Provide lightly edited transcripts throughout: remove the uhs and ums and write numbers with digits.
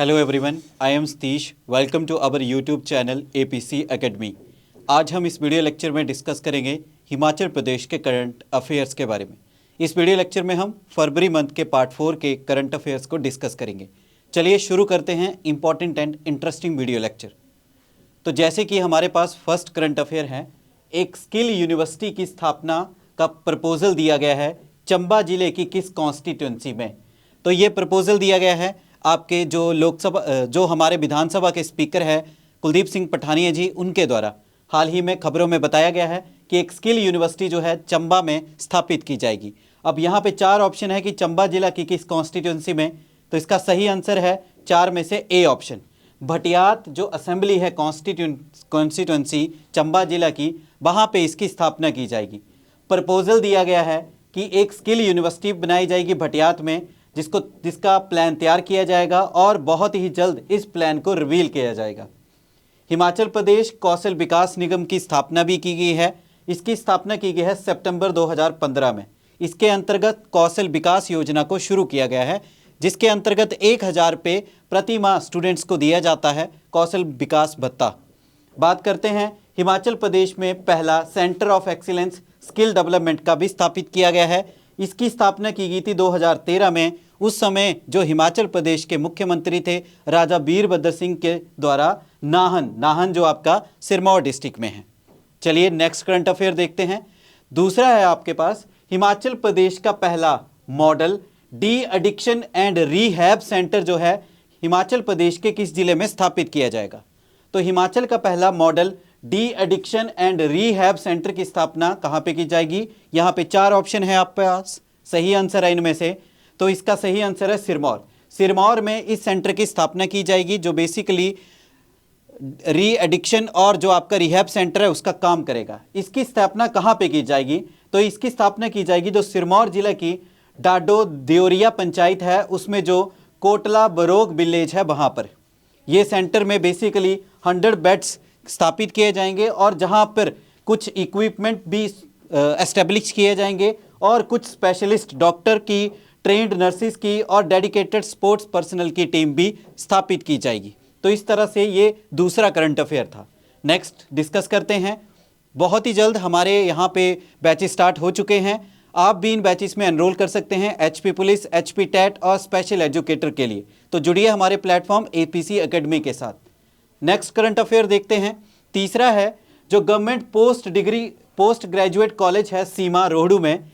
Hello everyone, I am Satish. Welcome to our YouTube channel APC academy. आज हम इस video lecture में discuss करेंगे हिमाचल प्रदेश के करंट अफेयर्स के बारे में। इस वीडियो लेक्चर में हम फरवरी मंथ के पार्ट 4 के करंट अफेयर्स को डिस्कस करेंगे। चलिए शुरू करते हैं important and interesting video lecture. तो जैसे कि हमारे पास फर्स्ट करंट अफेयर है, एक स्किल यूनिवर्सिटी की स्थापना का प्रपोजल दिया गया है चंबा जिले की किस कॉन्स्टिट्यूंसी में। तो ये प्रपोजल दिया गया है आपके जो हमारे विधानसभा के स्पीकर है कुलदीप सिंह पठानिया जी, उनके द्वारा हाल ही में खबरों में बताया गया है कि एक स्किल यूनिवर्सिटी जो है चंबा में स्थापित की जाएगी। अब यहाँ पे 4 ऑप्शन है कि चंबा जिला की किस कॉन्स्टिट्यूंसी में, तो इसका सही आंसर है 4 में से ए ऑप्शन। भटियात जो असेंबली है कॉन्स्टिट्यूंसी चंबा जिला की, वहाँ पे इसकी स्थापना की जाएगी। प्रपोजल दिया गया है कि एक स्किल यूनिवर्सिटी बनाई जाएगी भटियात में, जिसका प्लान तैयार किया जाएगा और बहुत ही जल्द इस प्लान को रिवील किया जाएगा। हिमाचल प्रदेश कौशल विकास निगम की स्थापना भी की गई है। इसकी स्थापना की गई है सितंबर 2015 में। इसके अंतर्गत कौशल विकास योजना को शुरू किया गया है, जिसके अंतर्गत 1000 रुपये प्रति माह स्टूडेंट्स को दिया जाता है कौशल विकास भत्ता। बात करते हैं हिमाचल प्रदेश में पहला centre of excellence skill development का भी स्थापित किया गया है। इसकी स्थापना की गई थी 2013 में। उस समय जो हिमाचल प्रदेश के मुख्यमंत्री थे राजा वीरभद्र सिंह के द्वारा नाहन जो आपका सिरमौर डिस्ट्रिक्ट में है। चलिए नेक्स्ट करंट अफेयर देखते हैं। दूसरा है आपके पास हिमाचल प्रदेश का पहला model de addiction and rehab centre जो है हिमाचल प्रदेश के किस जिले में स्थापित किया जाएगा। तो हिमाचल का पहला model de addiction and rehab centre की स्थापना कहाँ पे की जाएगी। यहाँ पे 4 ऑप्शन है आपके पास, सही आंसर है इनमें से। तो इसका सही आंसर है सिरमौर। सिरमौर में इस सेंटर की स्थापना की जाएगी, जो बेसिकली री एडिक्शन और जो आपका रिहैब सेंटर है उसका काम करेगा। इसकी स्थापना कहाँ पे की जाएगी, तो इसकी स्थापना की जाएगी जो सिरमौर जिला की डाडो देवरिया पंचायत है, उसमें जो कोटला बरोग विलेज है वहाँ पर। ये सेंटर में बेसिकली 100 बेड्स स्थापित किए जाएंगे और जहाँ पर कुछ इक्विपमेंट भी एस्टेब्लिश किए जाएंगे और कुछ स्पेशलिस्ट डॉक्टर की, ट्रेंड नर्सिस की और डेडिकेटेड स्पोर्ट्स पर्सनल की टीम भी स्थापित की जाएगी। तो इस तरह से ये दूसरा करंट अफेयर था। नेक्स्ट डिस्कस करते हैं। बहुत ही जल्द हमारे यहाँ पे बैचेस स्टार्ट हो चुके हैं। आप भी इन बैचेस में एनरोल कर सकते हैं HP पुलिस, HP टेट और स्पेशल एजुकेटर के लिए। तो जुड़िए हमारे प्लेटफॉर्म APC एकेडमी के साथ। नेक्स्ट करंट अफेयर देखते हैं। तीसरा है जो गवर्नमेंट पोस्ट ग्रेजुएट कॉलेज है सीमा रोहडू में,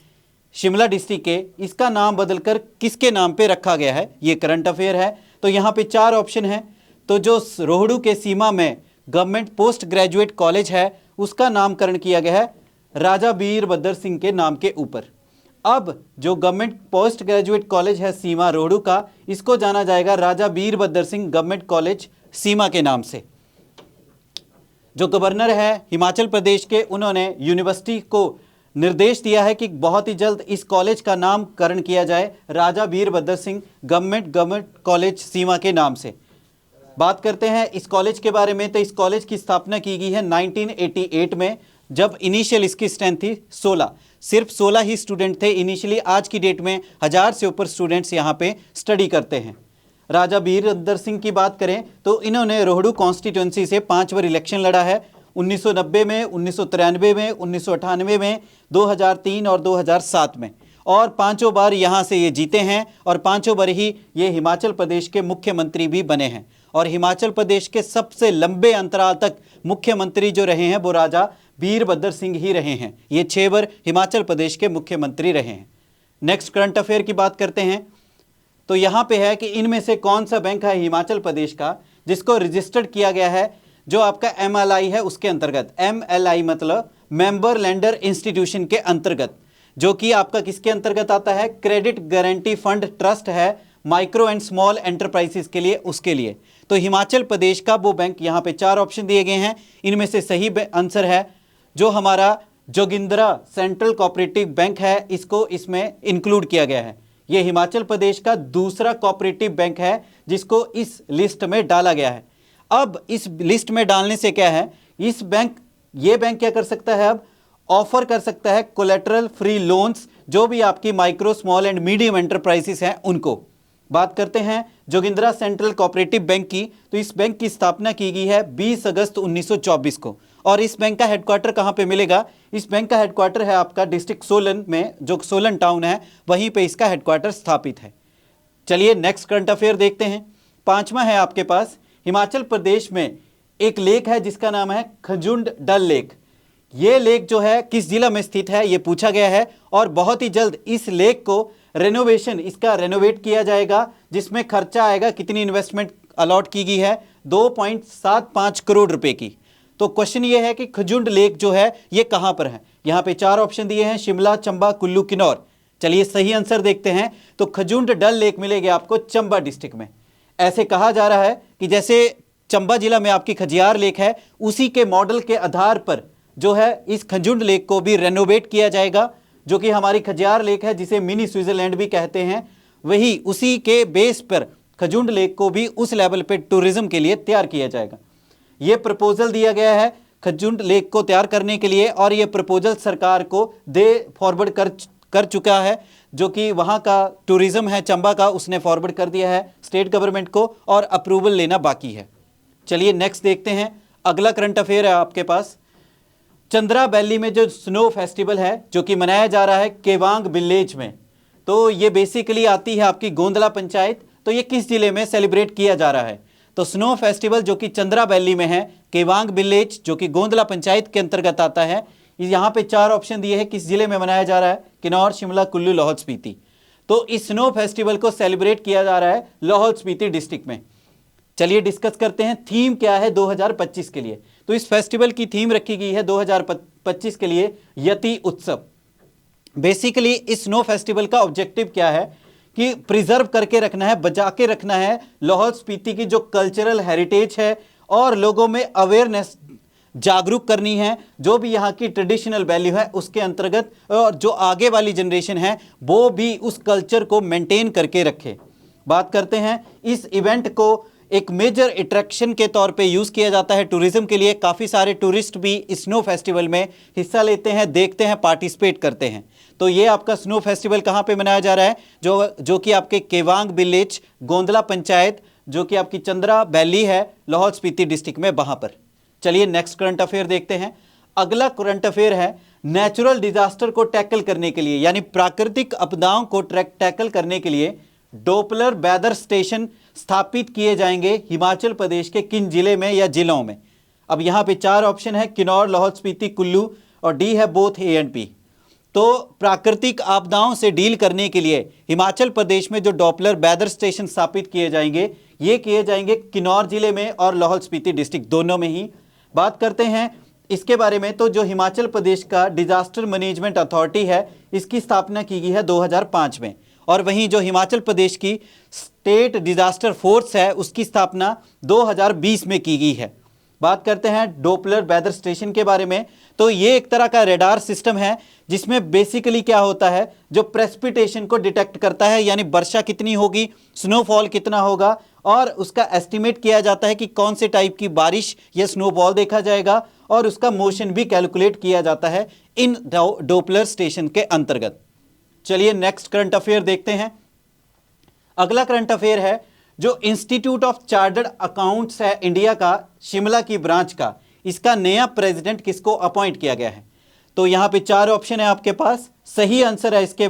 शिमला डिस्ट्रिक्ट के, इसका नाम बदलकर किसके नाम पे रखा गया है, ये करंट अफेयर है। तो यहाँ पे 4 ऑप्शन है। तो जो रोहडू के सीमा में गवर्नमेंट पोस्ट ग्रेजुएट कॉलेज है उसका नामकरण किया गया है राजा वीरभद्र सिंह के नाम के ऊपर। अब जो गवर्नमेंट पोस्ट ग्रेजुएट कॉलेज है सीमा रोहडू का, इसको जाना जाएगा राजा वीरभद्र सिंह गवर्नमेंट कॉलेज सीमा के नाम से। जो गवर्नर है हिमाचल प्रदेश के, उन्होंने यूनिवर्सिटी को निर्देश दिया है कि बहुत ही जल्द इस कॉलेज का नामकरण किया जाए राजा वीरभद्र सिंह गवर्नमेंट कॉलेज सीमा के नाम से। बात करते हैं इस कॉलेज के बारे में। तो इस कॉलेज की स्थापना की गई है 1988 में, जब इनिशियल इसकी स्ट्रेंथ थी 16। सिर्फ 16 ही स्टूडेंट थे इनिशियली। आज की डेट में 1000 से ऊपर स्टूडेंट्स यहाँ पे स्टडी करते हैं। राजा वीरभद्र सिंह की बात करें तो इन्होंने रोहडू कॉन्स्टिट्यूंसी से 5 बार इलेक्शन लड़ा है, 1990 में, 1993 में, 1998 में, 2003 और 2007 में, और 5 बार यहाँ से ये जीते हैं और 5 बार ही ये हिमाचल प्रदेश के मुख्यमंत्री भी बने हैं। और हिमाचल प्रदेश के सबसे लंबे अंतराल तक मुख्यमंत्री जो रहे हैं वो राजा वीरभद्र सिंह ही रहे हैं। ये 6 बार हिमाचल प्रदेश के मुख्यमंत्री रहे हैं। नेक्स्ट करंट अफेयर की बात करते हैं। तो यहाँ पे है कि इनमें से कौन सा बैंक है हिमाचल प्रदेश का जिसको रजिस्टर्ड किया गया है जो आपका MLI है उसके अंतर्गत। MLI मतलब मेंबर लेंडर इंस्टीट्यूशन के अंतर्गत, जो कि आपका किसके अंतर्गत आता है, क्रेडिट गारंटी फंड ट्रस्ट है माइक्रो एंड स्मॉल एंटरप्राइजेस के लिए, उसके लिए। तो हिमाचल प्रदेश का वो बैंक, यहाँ पे 4 ऑप्शन दिए गए हैं। इनमें से सही आंसर है जो हमारा जोगिंद्रा सेंट्रल कोऑपरेटिव बैंक है, इसको इसमें इंक्लूड किया गया है। ये हिमाचल प्रदेश का दूसरा कोऑपरेटिव बैंक है जिसको इस लिस्ट में डाला गया है। अब इस लिस्ट में डालने से क्या है, ये बैंक क्या कर सकता है, अब ऑफर कर सकता है कोलेटरल फ्री लोन्स जो भी आपकी micro small and medium enterprises हैं उनको। बात करते हैं जोगिंद्रा सेंट्रल कोऑपरेटिव बैंक की, तो इस बैंक की स्थापना की गई है 20 अगस्त 1924 को। और इस बैंक का हेडक्वार्टर कहाँ पे मिलेगा? इस बैंक का हेडक्वार्टर है आपका डिस्ट्रिक्ट सोलन में, जो सोलन टाउन है वहीं पे इसका हेडक्वार्टर स्थापित है। चलिए नेक्स्ट करंट अफेयर देखते हैं। पांचवा है आपके पास, हिमाचल प्रदेश में एक लेक है जिसका नाम है खजुंड डल लेक। ये लेक जो है किस जिला में स्थित है ये पूछा गया है, और बहुत ही जल्द इस लेक को रेनोवेशन, इसका रेनोवेट किया जाएगा, जिसमें खर्चा आएगा, कितनी इन्वेस्टमेंट अलॉट की गई है? 2.75 करोड़ रुपए की। तो क्वेश्चन ये है कि खजुंड लेक जो है ये कहां पर है? यहां पे 4 ऑप्शन दिए हैं, शिमला, चंबा, कुल्लू, किन्नौर। चलिए सही आंसर देखते हैं। तो खजुंड डल लेक मिलेगी आपको चंबा डिस्ट्रिक्ट में। ऐसे कहा जा रहा है कि जैसे चंबा जिला में आपकी खजियार लेक है, उसी के मॉडल के आधार पर जो है इस खजुंड लेक को भी रेनोवेट किया जाएगा, जो कि हमारी खजियार लेक है जिसे मिनी स्विट्जरलैंड भी कहते हैं, वही उसी के बेस पर खजुंड लेक को भी उस लेवल पे टूरिज्म के लिए तैयार किया जाएगा। ये प्रपोजल दिया गया है खजुंड लेक को तैयार करने के लिए, और ये प्रपोजल सरकार को फॉरवर्ड कर चुका है, जो कि वहाँ का टूरिज्म है चंबा का, उसने फॉरवर्ड कर दिया है स्टेट गवर्नमेंट को, और अप्रूवल लेना बाकी है। चलिए नेक्स्ट देखते हैं। अगला करंट अफेयर है आपके पास, चंद्रा वैली में जो स्नो फेस्टिवल है जो कि मनाया जा रहा है केवांग विलेज में, तो ये बेसिकली आती है आपकी गोंदला पंचायत। तो ये किस जिले में सेलिब्रेट किया जा रहा है? तो स्नो फेस्टिवल जो कि चंद्रा वैली में है, केवांग विलेज जो कि गोंदला पंचायत के अंतर्गत आता है। यहाँ पे 4 ऑप्शन दिए हैं किस जिले में मनाया जा रहा है, किन्नौर, शिमला, कुल्लू, लाहौल स्पीति। तो इस स्नो फेस्टिवल को सेलिब्रेट किया जा रहा है लाहौल स्पीति डिस्ट्रिक्ट में। चलिए डिस्कस करते हैं थीम क्या है 2025 के लिए। तो इस फेस्टिवल की थीम रखी गई है 2025 के लिए यति उत्सव। बेसिकली इस स्नो फेस्टिवल का ऑब्जेक्टिव क्या है कि प्रिजर्व करके रखना है, बचा के रखना है लाहौल स्पीति की जो कल्चरल हेरिटेज है, और लोगों में अवेयरनेस जागरूक करनी है, जो भी यहाँ की ट्रेडिशनल वैल्यू है उसके अंतर्गत, और जो आगे वाली जनरेशन है वो भी उस कल्चर को मेंटेन करके रखे। बात करते हैं, इस इवेंट को एक मेजर अट्रैक्शन के तौर पे यूज़ किया जाता है टूरिज्म के लिए। काफ़ी सारे टूरिस्ट भी स्नो फेस्टिवल में हिस्सा लेते हैं, देखते हैं, पार्टिसिपेट करते हैं। तो ये आपका स्नो फेस्टिवल कहाँ पे मनाया जा रहा है? जो कि आपके केवांग विलेज, गोंदला पंचायत, जो कि आपकी चंद्रा वैली है लाहौल स्पीति डिस्ट्रिक्ट में, वहाँ पर। चलिए नेक्स्ट करंट अफेयर देखते हैं। अगला करंट अफेयर है, नेचुरल डिजास्टर को टैकल करने के लिए, यानी प्राकृतिक आपदाओं को टैकल करने के लिए डोपलर वेदर स्टेशन स्थापित किए जाएंगे हिमाचल प्रदेश के किन जिले में या जिलों में? अब यहाँ पे 4 ऑप्शन है, किन्नौर, लाहौल स्पीति, कुल्लू, और डी है बोथ ए एंड बी। तो प्राकृतिक आपदाओं से डील करने के लिए हिमाचल प्रदेश में जो डॉपलर वेदर स्टेशन स्थापित किए जाएंगे, ये किए जाएंगे किन्नौर जिले में और लाहौल स्पीति डिस्ट्रिक्ट, दोनों में ही। बात करते हैं इसके बारे में, तो जो हिमाचल प्रदेश का डिजास्टर मैनेजमेंट अथॉरिटी है, इसकी स्थापना की गई है 2005 में, और वहीं जो हिमाचल प्रदेश की स्टेट डिजास्टर फोर्स है उसकी स्थापना 2020 में की गई है। बात करते हैं डोपलर वेदर स्टेशन के बारे में, तो ये एक तरह का रेडार सिस्टम है जिसमें बेसिकली क्या होता है, जो प्रेसिपिटेशन को डिटेक्ट करता है, यानी वर्षा कितनी होगी, स्नोफॉल कितना होगा, और उसका एस्टिमेट किया जाता है कि कौन से टाइप की बारिश या स्नोफॉल देखा जाएगा, और उसका मोशन भी कैलकुलेट किया जाता है इन डोपलर स्टेशन के अंतर्गत। चलिए नेक्स्ट करंट अफेयर देखते हैं। अगला करंट अफेयर है, जो इंस्टीट्यूट ऑफ चार्टर्ड अकाउंट्स है इंडिया का, शिमला की ब्रांच का, इसका नया प्रेसिडेंट किसको अपॉइंट किया गया है? तो यहाँ पे 4 ऑप्शन है आपके पास। सही आंसर है इसके,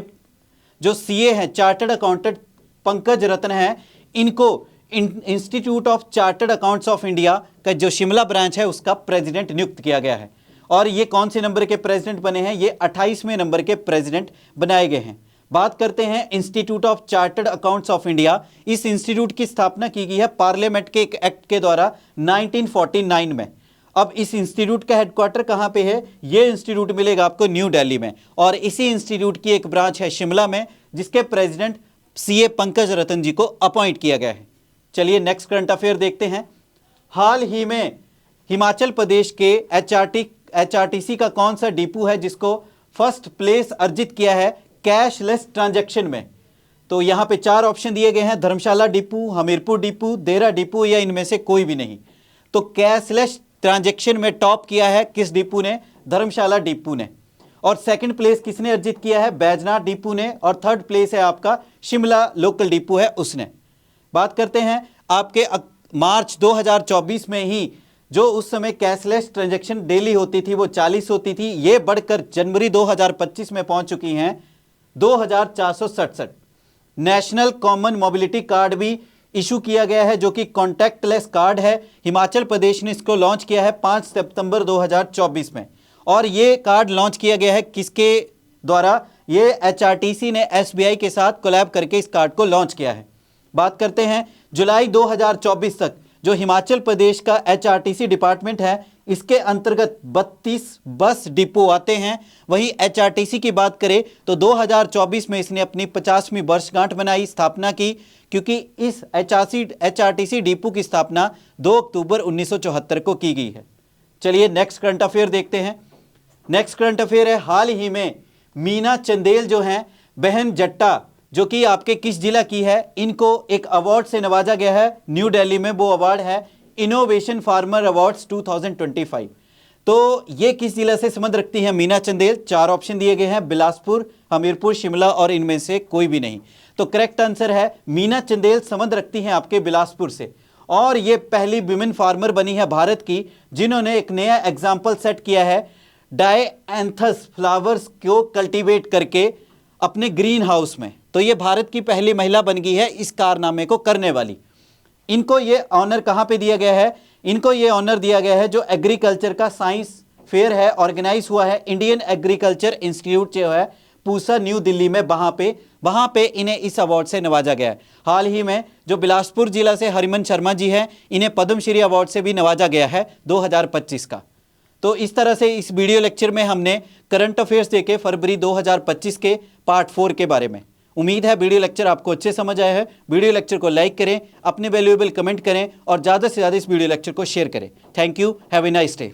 जो सीए है चार्टर्ड अकाउंटेंट पंकज रत्न है, इनको institute of chartered accounts of India का जो शिमला ब्रांच है उसका प्रेसिडेंट नियुक्त किया गया है। और ये कौन से नंबर के प्रेसिडेंट बने हैं? ये 28वें नंबर के प्रेसिडेंट बनाए गए हैं। बात करते हैं institute of chartered accounts of India. इस इंस्टीट्यूट की स्थापना की गई है पार्लियामेंट के एक एक्ट के द्वारा 1949 में। अब इस इंस्टीट्यूट का हेडक्वार्टर कहाँ पे है? ये इंस्टीट्यूट मिलेगा आपको न्यू दिल्ली में, और इसी इंस्टीट्यूट की एक ब्रांच है शिमला में, जिसके प्रेसिडेंट सीए पंकज रतन जी को अपॉइंट किया गया है। चलिए नेक्स्ट करंट अफेयर देखते हैं। हाल ही में हिमाचल प्रदेश के एचआरटीसी का कौन सा डिपो है जिसको फर्स्ट प्लेस अर्जित किया है कैशलेस ट्रांजैक्शन में? तो यहाँ पे 4 ऑप्शन दिए गए हैं, धर्मशाला डिपो, हमीरपुर डिपो, देरा डिपो, या इनमें से कोई भी नहीं। तो कैशलेस ट्रांजैक्शन में टॉप किया है किस डिपो ने? धर्मशाला डिपो ने। और सेकंड प्लेस किसने अर्जित किया है? बैजनाथ डिपो ने। और थर्ड प्लेस है आपका शिमला लोकल डिपो है उसने। बात करते हैं आपके मार्च 2024 में ही जो उस समय कैशलेस ट्रांजैक्शन डेली होती थी वो 40 होती थी, ये बढ़कर जनवरी 2025 में पहुंच चुकी हैं 2467। नेशनल कॉमन मोबिलिटी कार्ड भी इशू किया गया है जो कि कॉन्टैक्टलेस कार्ड है। हिमाचल प्रदेश ने इसको लॉन्च किया है 5 सितंबर 2024 में। और ये कार्ड लॉन्च किया गया है किसके द्वारा? ये एचआरटीसी ने एसबीआई के साथ कोलैब करके इस कार्ड को लॉन्च किया है। बात करते हैं जुलाई 2024 तक जो हिमाचल प्रदेश का एचआरटीसी डिपार्टमेंट है, इसके अंतर्गत 32 बस डिपो आते हैं। वहीं एचआरटीसी की बात करें तो 2024 में इसने अपनी 50वीं वर्षगांठ मनाई, स्थापना की, क्योंकि इस एचआरटीसी डिपो की स्थापना 2 अक्टूबर 1974 को की गई है। चलिए नेक्स्ट करंट अफेयर देखते हैं। नेक्स्ट करंट अफेयर है, हाल ही में मीना चंदेल जो हैं, बहन जट्टा, जो कि आपके किस जिला की है, इनको एक अवार्ड से नवाजा गया है न्यू दिल्ली में। वो अवार्ड है इनोवेशन फार्मर अवार्ड्स 2025। तो ये किस जिला से संबंध रखती हैं मीना चंदेल? 4 ऑप्शन दिए गए हैं, बिलासपुर, हमीरपुर, शिमला और इनमें से कोई भी नहीं। तो करेक्ट आंसर है मीना चंदेल संबंध रखती हैं आपके बिलासपुर से। और ये पहली विमेन फार्मर बनी है भारत की जिन्होंने एक नया एग्जाम्पल सेट किया है डायएंथस फ्लावर्स को कल्टीवेट करके अपने ग्रीन हाउस में। तो ये भारत की पहली महिला बन गई है इस कारनामे को करने वाली। इनको ये ऑनर कहाँ पे दिया गया है? इनको ये ऑनर दिया गया है जो एग्रीकल्चर का साइंस फेयर है, ऑर्गेनाइज हुआ है इंडियन एग्रीकल्चर इंस्टीट्यूट जो है पूसा न्यू दिल्ली में, वहाँ पे इन्हें इस अवार्ड से नवाजा गया है। हाल ही में जो बिलासपुर जिला से हरिमन शर्मा जी हैं, इन्हें पद्मश्री अवार्ड से भी नवाजा गया है 2025 का। तो इस तरह से इस वीडियो लेक्चर में हमने करंट अफेयर्स देखे फरवरी 2025 के पार्ट 4 के बारे में। उम्मीद है वीडियो लेक्चर आपको अच्छे समझ आया है। वीडियो लेक्चर को लाइक करें, अपने वैल्यूएबल कमेंट करें और ज़्यादा से ज़्यादा इस वीडियो लेक्चर को शेयर करें। Thank you, have a nice day.